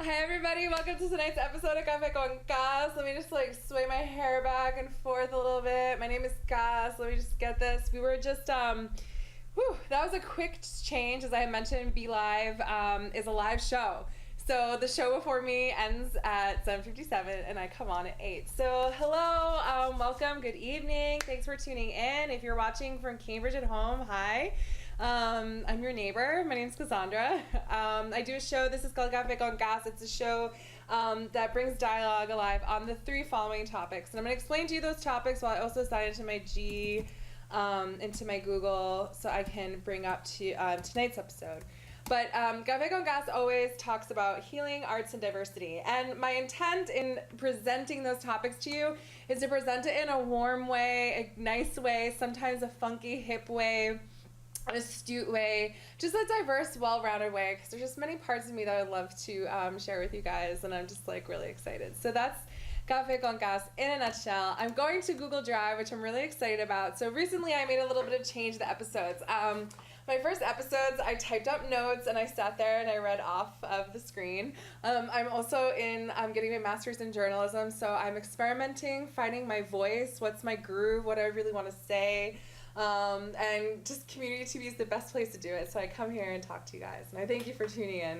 Hi everybody, welcome to tonight's episode of Café con Gas. Let me just sway my hair back and forth a little bit. My name is Gas. Let me just get this. We were just, that was a quick change. As I mentioned, BeLive is a live show. So the show before me ends at 7:57 and I come on at 8. So hello, welcome, good evening. Thanks for tuning in. If you're watching from Cambridge at home, hi. I'm your neighbor. My name's Cassandra. I do a show. This is called Café con Gas. It's a show that brings dialogue alive on the 3 following topics. And I'm going to explain to you those topics while I also sign into my into my Google so I can bring up to tonight's episode. But Café con Gas always talks about healing, arts, and diversity. And my intent in presenting those topics to you is to present it in a warm way, a nice way, sometimes a funky, hip way, an astute way, just a diverse, well-rounded way, because there's just many parts of me that I'd love to share with you guys, and I'm just really excited. So that's Café con Gas in a nutshell. I'm going to Google Drive, which I'm really excited about. So recently I made a little bit of change to the episodes. My first episodes, I typed up notes and I sat there and I read off of the screen. I'm also I'm getting my master's in journalism, so I'm experimenting, finding my voice, what's my groove, what I really want to say. And just community TV is the best place to do it. So I come here and talk to you guys, and I thank you for tuning in.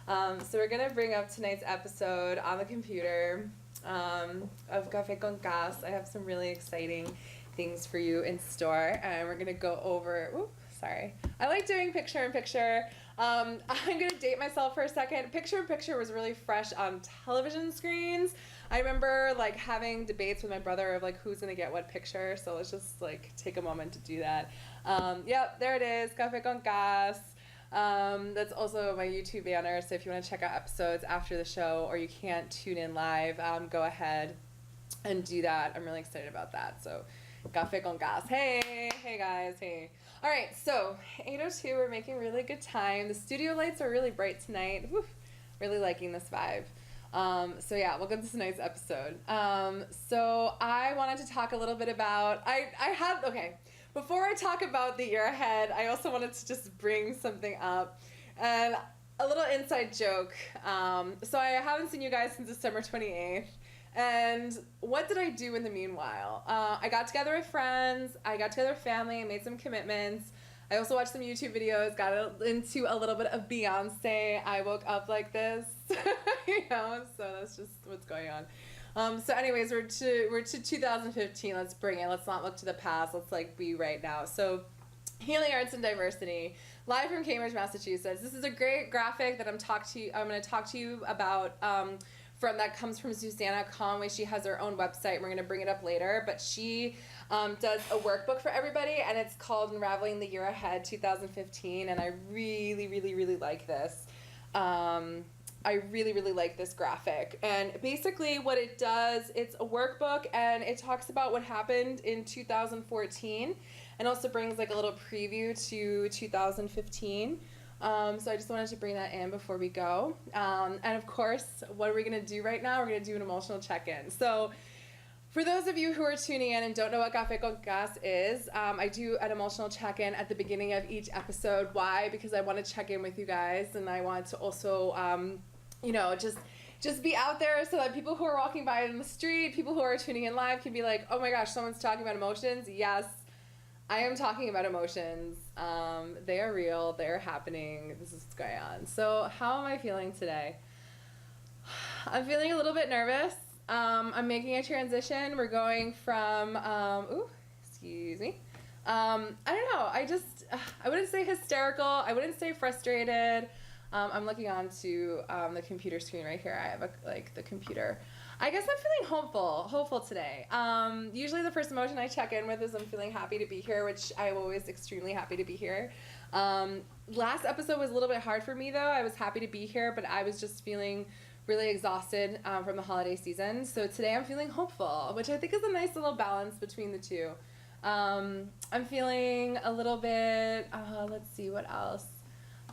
So we're gonna bring up tonight's episode on the computer of Café con Gas. I have some really exciting things for you in store, and we're gonna go over. Sorry. I like doing picture-in-picture. I'm going to date myself for a second. Picture-in-picture was really fresh on television screens. I remember having debates with my brother of who's going to get what picture. So let's just take a moment to do that. Yep, there it is. Café con Gas. That's also my YouTube banner. So if you want to check out episodes after the show or you can't tune in live, go ahead and do that. I'm really excited about that. So Café con Gas. Hey guys, hey. All right, so 8:02, we're making really good time. The studio lights are really bright tonight. Whew, really liking this vibe. So yeah, welcome to tonight's episode. So I wanted to talk a little bit about, before I talk about the year ahead, I also wanted to just bring something up. And a little inside joke. So I haven't seen you guys since December 28th. And what did I do in the meanwhile? I got together with friends, I got together with family, I made some commitments. I also watched some YouTube videos, got into a little bit of Beyonce. I woke up like this, so that's just what's going on. So anyways, we're to 2015, let's bring it. Let's not look to the past, let's be right now. So healing, arts, and diversity, live from Cambridge, Massachusetts. This is a great graphic that I'm going to talk to you about that comes from Susanna Conway. She has her own website. We're going to bring it up later, but she does a workbook for everybody, and it's called Unraveling the Year Ahead 2015, and I really, really, really like this. I really, really like this graphic, and basically what it does, it's a workbook, and it talks about what happened in 2014, and also brings a little preview to 2015. So I just wanted to bring that in before we go. And of course, what are we going to do right now? We're going to do an emotional check-in. So for those of you who are tuning in and don't know what Café con Gas is, I do an emotional check-in at the beginning of each episode. Why? Because I want to check in with you guys, and I want to also, just be out there so that people who are walking by in the street, people who are tuning in live can be like, oh my gosh, someone's talking about emotions. Yes, I am talking about emotions. They are real. They're happening. This is what's going on. So how am I feeling today? I'm feeling a little bit nervous. I'm making a transition. We're going from, excuse me. I don't know. I wouldn't say hysterical. I wouldn't say frustrated. I'm looking onto the computer screen right here. I have the computer. I guess I'm feeling hopeful today. Usually the first emotion I check in with is I'm feeling happy to be here, which I'm always extremely happy to be here. Last episode was a little bit hard for me though. I was happy to be here, but I was just feeling really exhausted from the holiday season. So today I'm feeling hopeful, which I think is a nice little balance between the two. I'm feeling a little bit, let's see what else.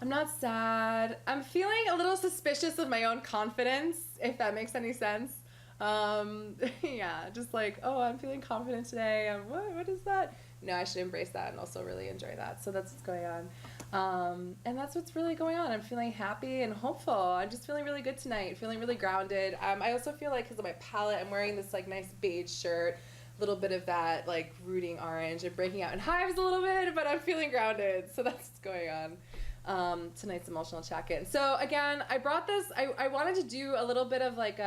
I'm not sad. I'm feeling a little suspicious of my own confidence, if that makes any sense. Yeah, just I'm feeling confident today. What is that? No, I should embrace that and also really enjoy that. So that's what's going on. And that's what's really going on. I'm feeling happy and hopeful. I'm just feeling really good tonight, feeling really grounded. I also feel like because of my palette, I'm wearing this like nice beige shirt, a little bit of that like rooting orange and breaking out in hives a little bit, but I'm feeling grounded. So that's what's going on. Tonight's emotional check-in. So again, I brought this, I wanted to do a little bit of like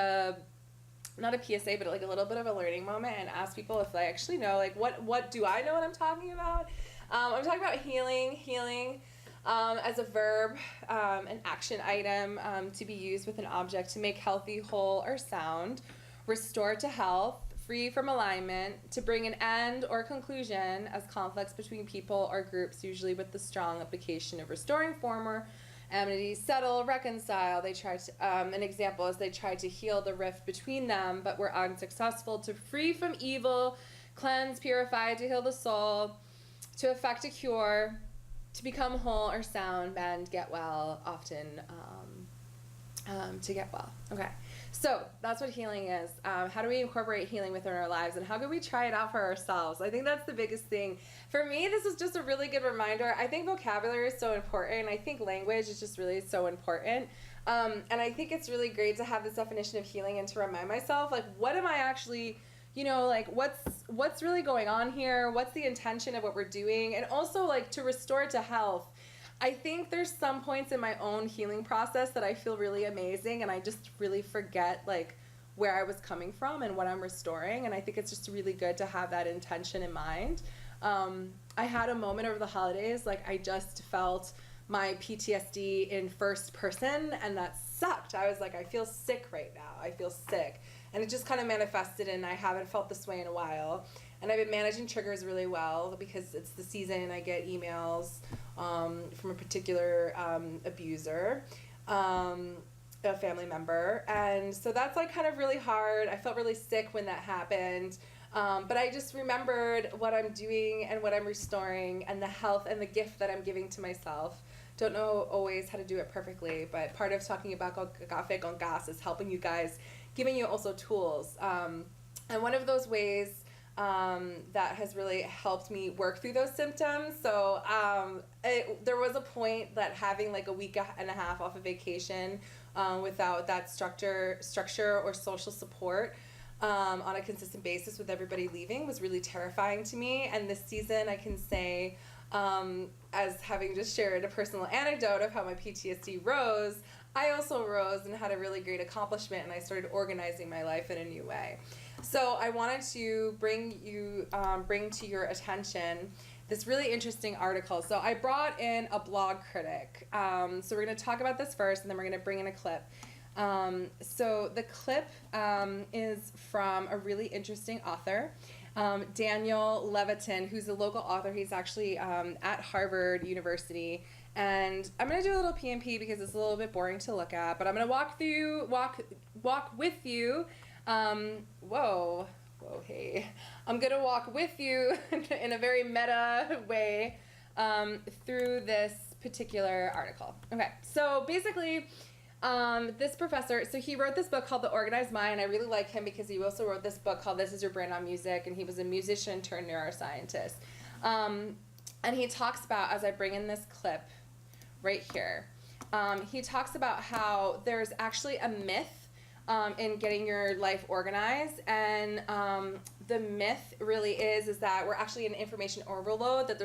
not a PSA, but like a little bit of a learning moment and ask people if they actually know, like what do I know what I'm talking about? I'm talking about healing. As a verb, an action item to be used with an object to make healthy, whole, or sound, restore to health, free from alignment, to bring an end or conclusion as conflicts between people or groups, usually with the strong application of restoring former amity, settle, reconcile. They tried to, an example is they tried to heal the rift between them, but were unsuccessful, to free from evil, cleanse, purify, to heal the soul, to effect a cure, to become whole or sound, mend, get well, often to get well. Okay, so that's what healing is. How do we incorporate healing within our lives, and how can we try it out for ourselves? I think that's the biggest thing. For me, this is just a really good reminder. I think vocabulary is so important. I think language is just really so important. And I think it's really great to have this definition of healing and to remind myself, like, what am I actually, like what's really going on here? What's the intention of what we're doing? And also like to restore to health. I think there's some points in my own healing process that I feel really amazing and I just really forget like where I was coming from and what I'm restoring. And I think it's just really good to have that intention in mind. I had a moment over the holidays, like I just felt my PTSD in first person and that sucked. I was like, I feel sick right now. I feel sick. And it just kind of manifested, and I haven't felt this way in a while. And I've been managing triggers really well because it's the season. I get emails from a particular abuser, a family member. And so that's like kind of really hard. I felt really sick when that happened. But I just remembered what I'm doing and what I'm restoring and the health and the gift that I'm giving to myself. Don't know always how to do it perfectly, but part of talking about Café con Gas is helping you guys, giving you also tools. And one of those ways that has really helped me work through those symptoms. So there was a point that having like a week and a half off of vacation without that structure or social support on a consistent basis with everybody leaving was really terrifying to me. And this season I can say, as having just shared a personal anecdote of how my PTSD rose, I also rose and had a really great accomplishment, and I started organizing my life in a new way. So I wanted to bring to your attention this really interesting article. So I brought in a blog critic. So we're going to talk about this first, and then we're going to bring in a clip. So the clip is from a really interesting author, Daniel Levitin, who's a local author. He's actually at Harvard University. And I'm going to do a little P&P because it's a little bit boring to look at, but I'm going to walk with you. Hey. I'm going to walk with you in a very meta way through this particular article. Okay, so basically, this professor, so he wrote this book called The Organized Mind. I really like him because he also wrote this book called This Is Your Brand on Music, and he was a musician turned neuroscientist. And he talks about, as I bring in this clip right here, he talks about how there's actually a myth in getting your life organized, and the myth really is that we're actually in information overload, that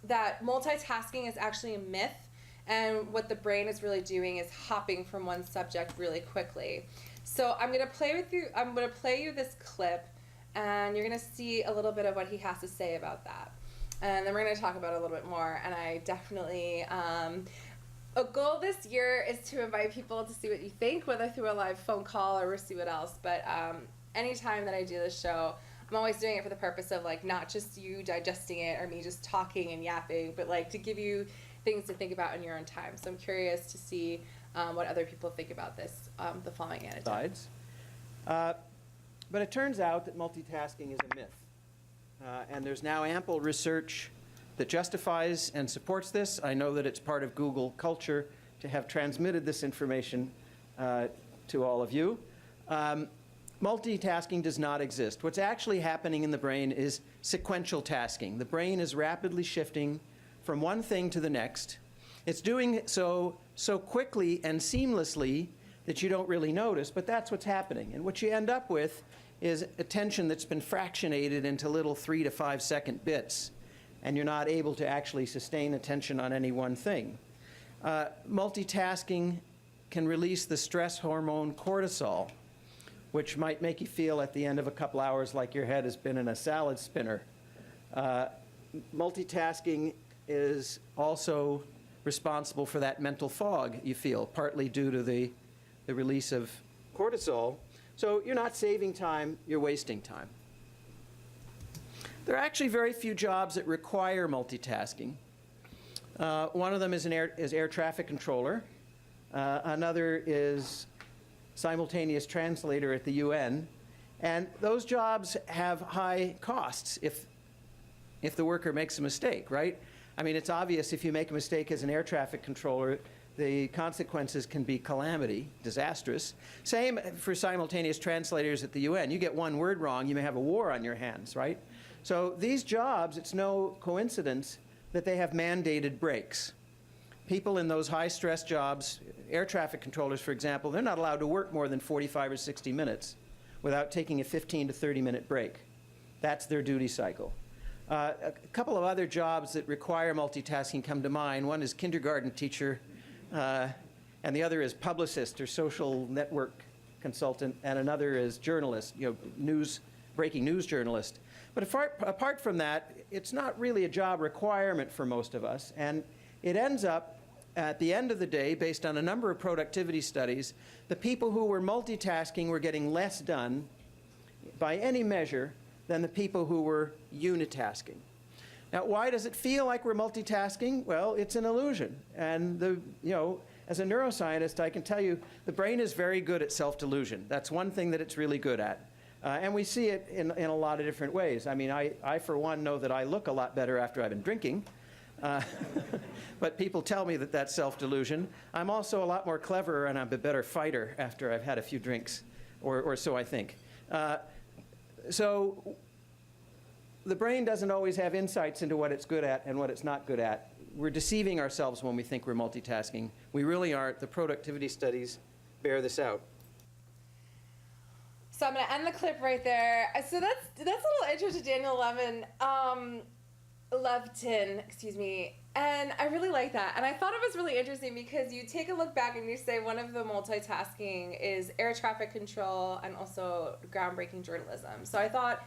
that multitasking is actually a myth. And what the brain is really doing is hopping from one subject really quickly. So I'm going to play you this clip, and you're going to see a little bit of what he has to say about that. And then we're going to talk about it a little bit more. And I definitely, a goal this year is to invite people to see what you think, whether through a live phone call or see what else. But anytime that I do this show, I'm always doing it for the purpose of like not just you digesting it or me just talking and yapping, but like to give you things to think about in your own time. So I'm curious to see what other people think about this, the following anecdote. But it turns out that multitasking is a myth. And there's now ample research that justifies and supports this. I know that it's part of Google culture to have transmitted this information to all of you. multitasking does not exist. What's actually happening in the brain is sequential tasking. The brain is rapidly shifting from one thing to the next. It's doing so quickly and seamlessly that you don't really notice, but that's what's happening. And what you end up with is attention that's been fractionated into little 3 to 5 second bits, and you're not able to actually sustain attention on any one thing. Multitasking can release the stress hormone cortisol, which might make you feel at the end of a couple hours like your head has been in a salad spinner. Multitasking is also responsible for that mental fog you feel, partly due to the release of cortisol. So you're not saving time, you're wasting time. There are actually very few jobs that require multitasking. One of them is air traffic controller. Another is simultaneous translator at the UN. And those jobs have high costs if the worker makes a mistake, right? I mean, it's obvious if you make a mistake as an air traffic controller, the consequences can be calamity, disastrous. Same for simultaneous translators at the UN. You get one word wrong, you may have a war on your hands, right? So these jobs, it's no coincidence that they have mandated breaks. People in those high-stress jobs, air traffic controllers, for example, they're not allowed to work more than 45 or 60 minutes without taking a 15 to 30-minute break. That's their duty cycle. A couple of other jobs that require multitasking come to mind. One is kindergarten teacher, and the other is publicist or social network consultant, and another is journalist, breaking news journalist. But apart from that, it's not really a job requirement for most of us, and it ends up, at the end of the day, based on a number of productivity studies, the people who were multitasking were getting less done by any measure than the people who were unitasking. Now, why does it feel like we're multitasking? Well, it's an illusion. And as a neuroscientist, I can tell you the brain is very good at self-delusion. That's one thing that it's really good at. And we see it in a lot of different ways. I mean, I, for one, know that I look a lot better after I've been drinking. But people tell me that that's self-delusion. I'm also a lot more clever and I'm a better fighter after I've had a few drinks, or so I think. So the brain doesn't always have insights into what it's good at and what it's not good at. We're deceiving ourselves when we think we're multitasking. We really aren't. The productivity studies bear this out. So I'm going to end the clip right there. So that's a little intro to Daniel Levitin, excuse me. And I really like that. And I thought it was really interesting because you take a look back and you say one of the multitasking is air traffic control and also groundbreaking journalism. So I thought,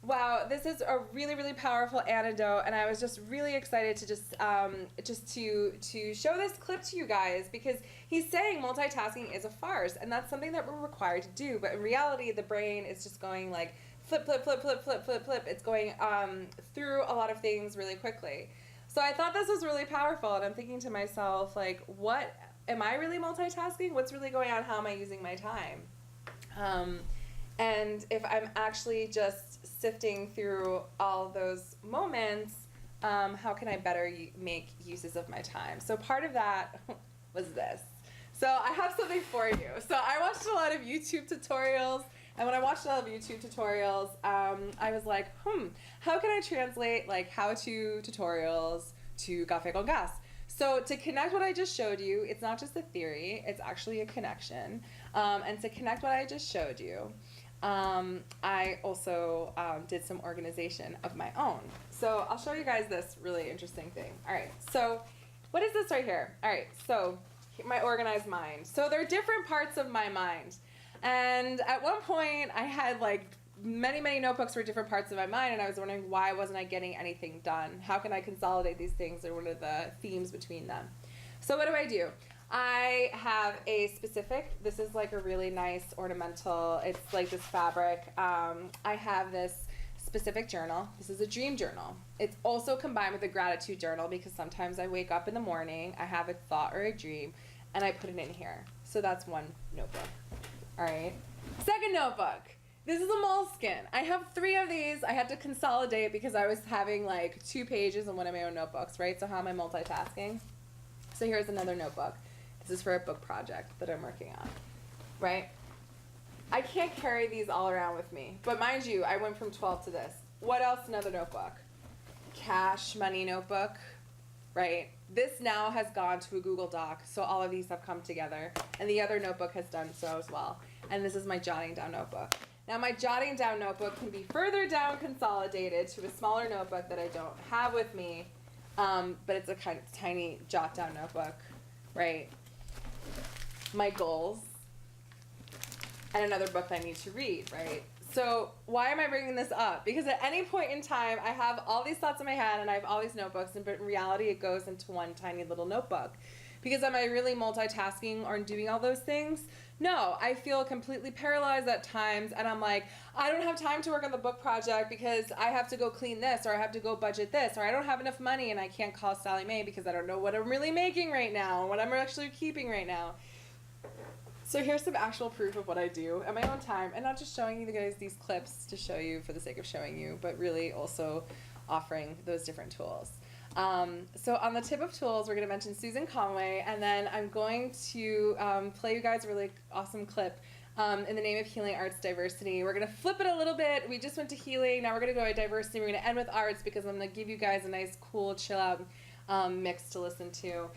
wow, this is a really, really powerful antidote, and I was just really excited to to show this clip to you guys because he's saying multitasking is a farce, and that's something that we're required to do. But in reality, the brain is just going like flip, flip, flip, flip, flip, flip, flip. It's going through a lot of things really quickly. So I thought this was really powerful, and I'm thinking to myself, like, what am I really multitasking? What's really going on? How am I using my time? And if I'm actually just sifting through all those moments, how can I better make uses of my time? So part of that was this. So I have something for you. So I watched a lot of YouTube tutorials, and when I watched a lot of YouTube tutorials, I was like, how can I translate like how-to tutorials to Café con Gas? So to connect what I just showed you, it's not just a theory, it's actually a connection. And to connect what I just showed you, I also did some organization of my own. So I'll show you guys this really interesting thing. All right, so what is this right here? All right, so my organized mind. So there are different parts of my mind. And at one point I had like many, many notebooks for different parts of my mind, and I was wondering why wasn't I getting anything done? How can I consolidate these things, or what are the themes between them? So what do? I have a specific, this is like a really nice ornamental, it's like this fabric. I have this specific journal. This is a dream journal. It's also combined with a gratitude journal because sometimes I wake up in the morning, I have a thought or a dream, and I put it in here. So that's one notebook. All right. Second notebook. This is a moleskin. I have 3 of these. I had to consolidate because I was having like 2 pages in one of my own notebooks, right? So how am I multitasking? So here's another notebook. This is for a book project that I'm working on, right? I can't carry these all around with me. But mind you, I went from 12 to this. What else? Another notebook. Cash money notebook, right? This now has gone to a Google Doc, so all of these have come together. And the other notebook has done so as well. And this is my jotting down notebook. Now my jotting down notebook can be further down consolidated to a smaller notebook that I don't have with me, but it's a kind of tiny jot down notebook, right? My goals, and another book I need to read, right? So why am I bringing this up? Because at any point in time, I have all these thoughts in my head and I have all these notebooks, but in reality, it goes into one tiny little notebook. Because am I really multitasking or doing all those things? No, I feel completely paralyzed at times, and I'm like, I don't have time to work on the book project because I have to go clean this, or I have to go budget this, or I don't have enough money and I can't call Sally Mae because I don't know what I'm really making right now, or what I'm actually keeping right now. So here's some actual proof of what I do at my own time, and not just showing you guys these clips to show you for the sake of showing you, but really also offering those different tools. So on the tip of tools, we're going to mention Susan Conway, and then I'm going to play you guys a really awesome clip in the name of Healing Arts Diversity. We're going to flip it a little bit. We just went to healing. Now we're going to go to diversity. We're going to end with arts because I'm going to give you guys a nice, cool, chill out mix to listen to.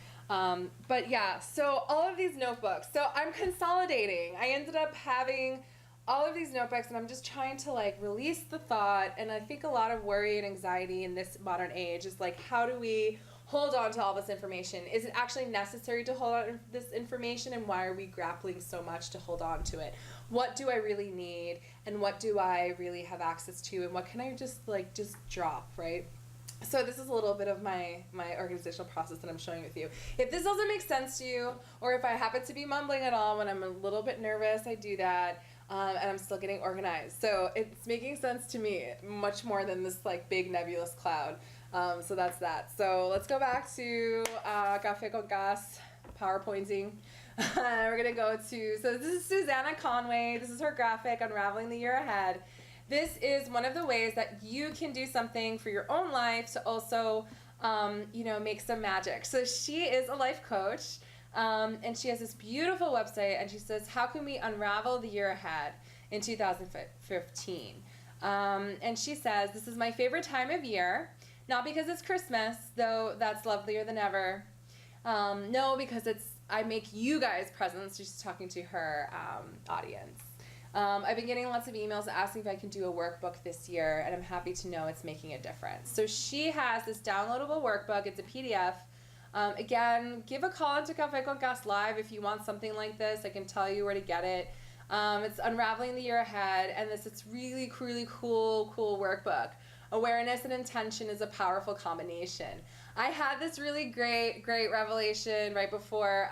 But yeah, so all of these notebooks. So I'm consolidating. I ended up having all of these notebooks, and I'm just trying to like release the thought. And I think a lot of worry and anxiety in this modern age is like, how do we hold on to all this information? Is it actually necessary to hold on to this information, and why are we grappling so much to hold on to it? What do I really need, and what do I really have access to, and what can I just drop, right? So this is a little bit of my organizational process that I'm showing with you. If this doesn't make sense to you, or if I happen to be mumbling at all when I'm a little bit nervous, I do that, and I'm still getting organized. So it's making sense to me much more than this like big nebulous cloud. So that's that. So let's go back to Café con Gas, PowerPointing. We're going to go to, so this is Susanna Conway. This is her graphic, Unraveling the Year Ahead. This is one of the ways that you can do something for your own life to also, make some magic. So she is a life coach, and she has this beautiful website, and she says, how can we unravel the year ahead in 2015? And she says, this is my favorite time of year, not because it's Christmas, though that's lovelier than ever. No, because I make you guys presents. She's talking to her audience. I've been getting lots of emails asking if I can do a workbook this year, and I'm happy to know it's making a difference. So she has this downloadable workbook. It's a PDF. Again, give a call into Café con Gas Live if you want something like this. I can tell you where to get it. It's Unraveling the Year Ahead, and it's really, really cool workbook. Awareness and intention is a powerful combination. I had this really great revelation right before...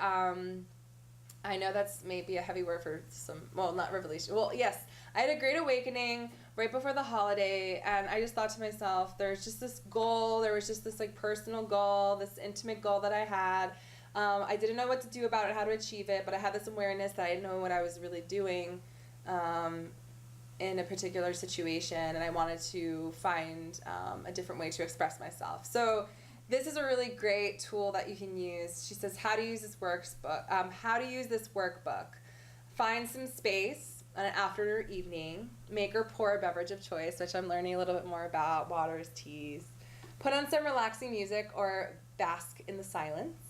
I know that's maybe a heavy word for some, well, not revelation. Well, yes, I had a great awakening right before the holiday, and I just thought to myself, there's just this goal, there was just this like personal goal, this intimate goal that I had. I didn't know what to do about it, how to achieve it, but I had this awareness that I didn't know what I was really doing in a particular situation, and I wanted to find a different way to express myself. So this is a really great tool that you can use. She says how to use this workbook. Find some space on an afternoon or evening. Make or pour a beverage of choice, which I'm learning a little bit more about, waters, teas. Put on some relaxing music or bask in the silence.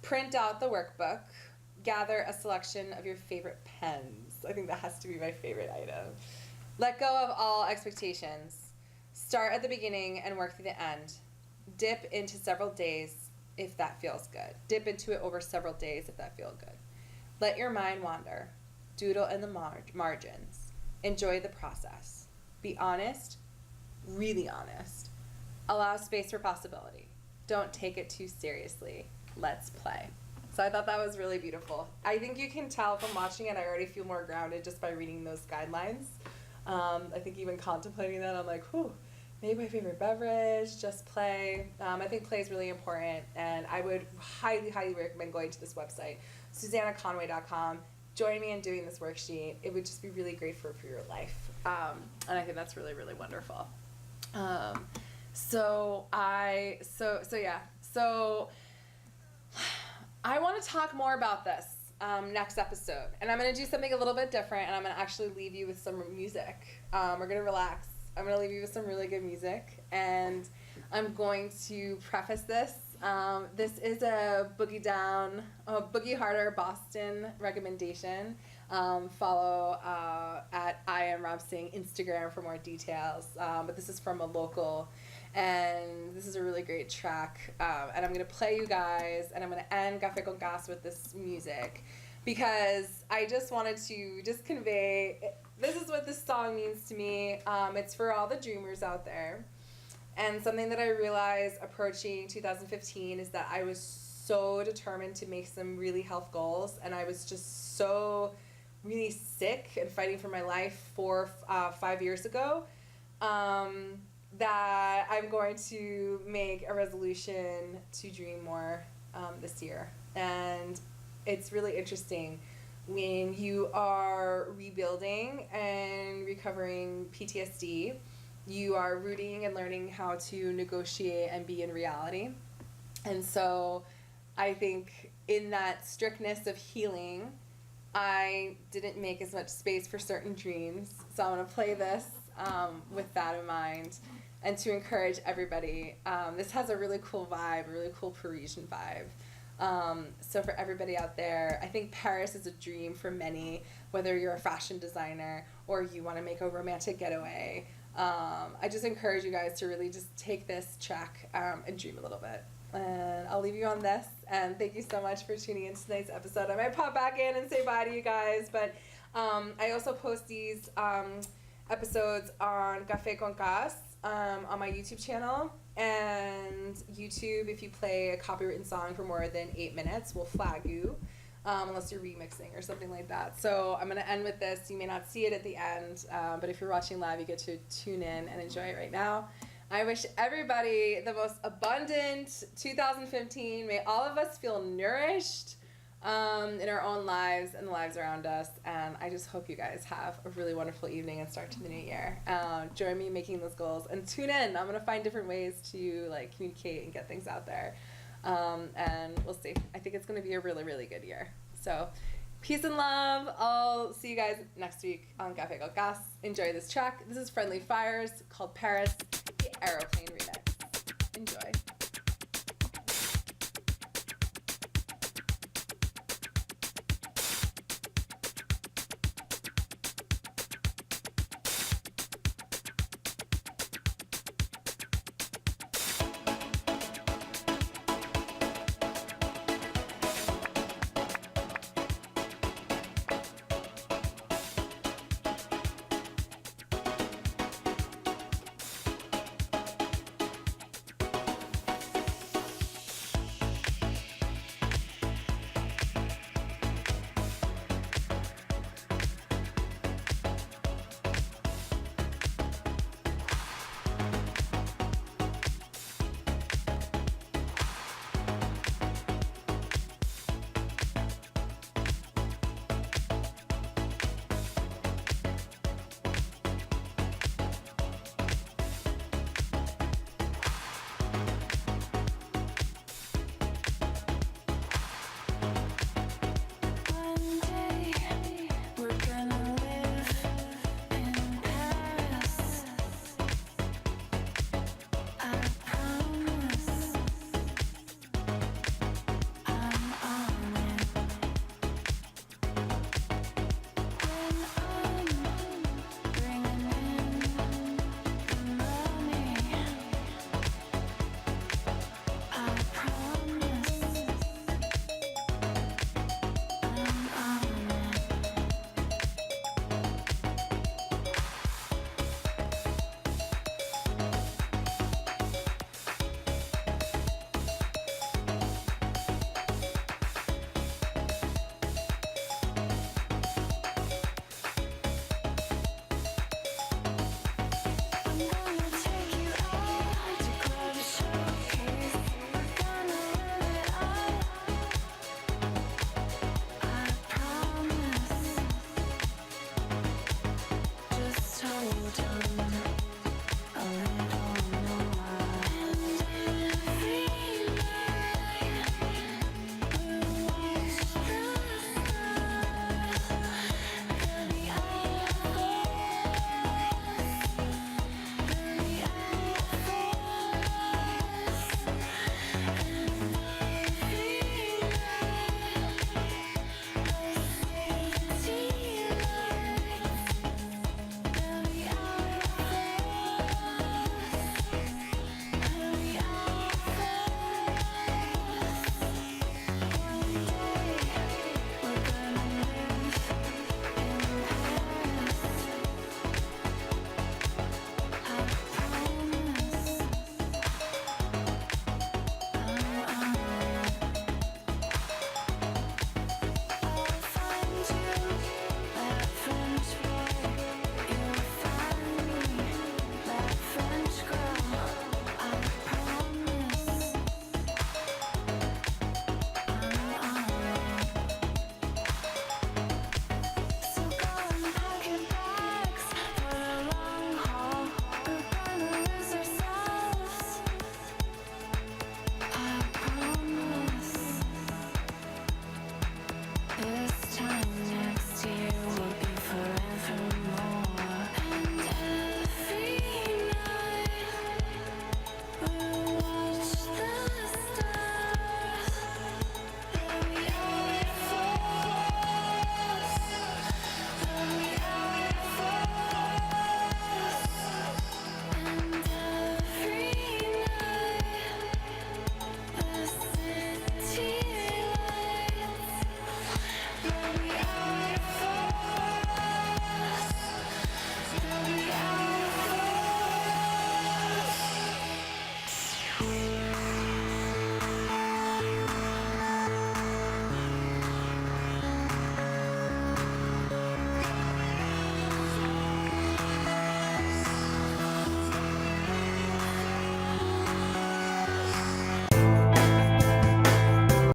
Print out the workbook. Gather a selection of your favorite pens. I think that has to be my favorite item. Let go of all expectations. Start at the beginning and work through the end. Dip into several days if that feels good. Dip into it over several days if that feels good. Let your mind wander. Doodle in the margins. Enjoy the process. Be honest, really honest. Allow space for possibility. Don't take it too seriously. Let's play. So I thought that was really beautiful. I think you can tell from watching it, I already feel more grounded just by reading those guidelines. I think even contemplating that, I'm like, whew. Make my favorite beverage, just play. I think play is really important, and I would highly, highly recommend going to this website, SusannaConway.com. Join me in doing this worksheet. It would just be really great for your life, and I think that's really, really wonderful. So I want to talk more about this. next episode. And I'm going to do something a little bit different, and I'm going to actually leave you with some music. We're going to relax. I'm going to leave you with some really good music, and I'm going to preface this. This is a Boogie Harder Boston recommendation. Follow at I am Rob Singh Instagram for more details. But this is from a local, and this is a really great track. And I'm going to play you guys, and I'm going to end Café con Gas with this music, because I just wanted to just convey, this is what this song means to me. It's for all the dreamers out there. And something that I realized approaching 2015 is that I was so determined to make some really health goals, and I was just so really sick and fighting for my life 5 years ago, that I'm going to make a resolution to dream more this year. And it's really interesting when you are rebuilding and recovering PTSD. You are rooting and learning how to negotiate and be in reality. And so I think in that strictness of healing, I didn't make as much space for certain dreams. So I'm going to play this with that in mind, and to encourage everybody. This has a really cool vibe, a really cool Parisian vibe. So for everybody out there, I think Paris is a dream for many, whether you're a fashion designer or you want to make a romantic getaway. I just encourage you guys to really just take this track and dream a little bit. And I'll leave you on this. And thank you so much for tuning in to tonight's episode. I might pop back in and say bye to you guys, but I also post these episodes on Café con Gas on my YouTube channel. And YouTube, if you play a copywritten song for more than 8 minutes, will flag you. Unless you're remixing or something like that. So I'm going to end with this. You may not see it at the end, but if you're watching live, you get to tune in and enjoy it right now. I wish everybody the most abundant 2015. May all of us feel nourished in our own lives and the lives around us. And I just hope you guys have a really wonderful evening and start to the new year. Join me in making those goals and tune in. I'm going to find different ways to communicate and get things out there. And we'll see. I think it's going to be a really, really good year. So, peace and love. I'll see you guys next week on Café con Gas. Enjoy this track. This is Friendly Fires called Paris, the Aeroplane remix. Enjoy.